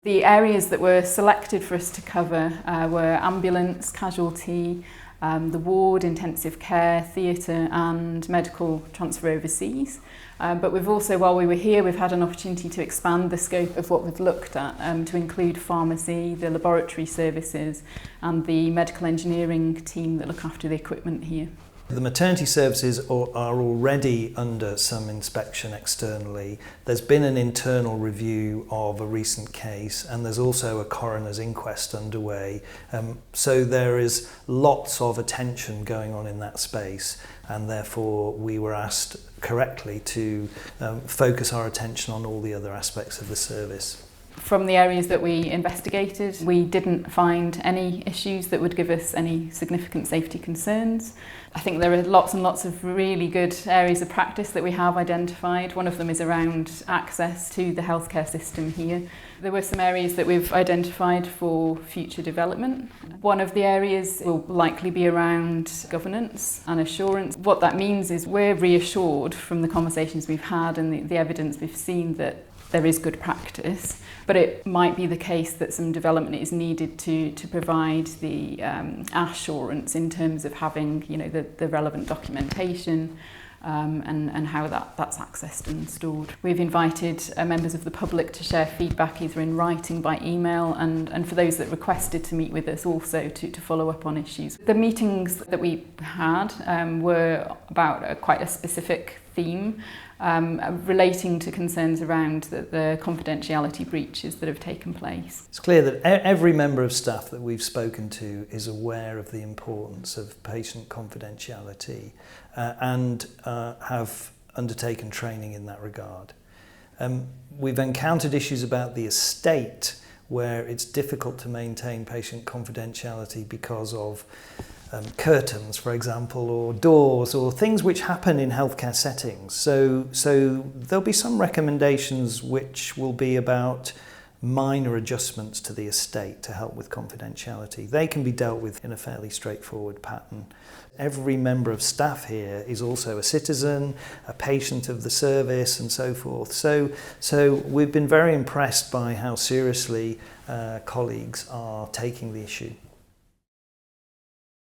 The areas that were selected for us to cover were ambulance, casualty, the ward, intensive care, theatre and medical transfer overseas. But we've also, while we were here, we've had an opportunity to expand the scope of what we've looked at to include pharmacy, the laboratory services and the medical engineering team that look after the equipment here. The maternity services are already under some inspection externally. There's been an internal review of a recent case and there's also a coroner's inquest underway. So there is lots of attention going on in that space, and therefore we were asked correctly to focus our attention on all the other aspects of the service. From the areas that we investigated, we didn't find any issues that would give us any significant safety concerns. I think there are lots and lots of really good areas of practice that we have identified. One of them is around access to the healthcare system here. There were some areas that we've identified for future development. One of the areas will likely be around governance and assurance. What that means is we're reassured from the conversations we've had and the evidence we've seen that there is good practice, but it might be the case that some development is needed to provide the assurance in terms of having, you know, the relevant documentation and how that's accessed and stored. We've invited members of the public to share feedback either in writing, by email, and for those that requested to meet with us also to follow up on issues. The meetings that we had were about quite a specific theme relating to concerns around the confidentiality breaches that have taken place. It's clear that every member of staff that we've spoken to is aware of the importance of patient confidentiality and have undertaken training in that regard. We've encountered issues about the estate where it's difficult to maintain patient confidentiality because of curtains, for example, or doors, or things which happen in healthcare settings. So there'll be some recommendations which will be about minor adjustments to the estate to help with confidentiality. They can be dealt with in a fairly straightforward pattern. Every member of staff here is also a citizen, a patient of the service and so forth. So we've been very impressed by how seriously colleagues are taking the issue.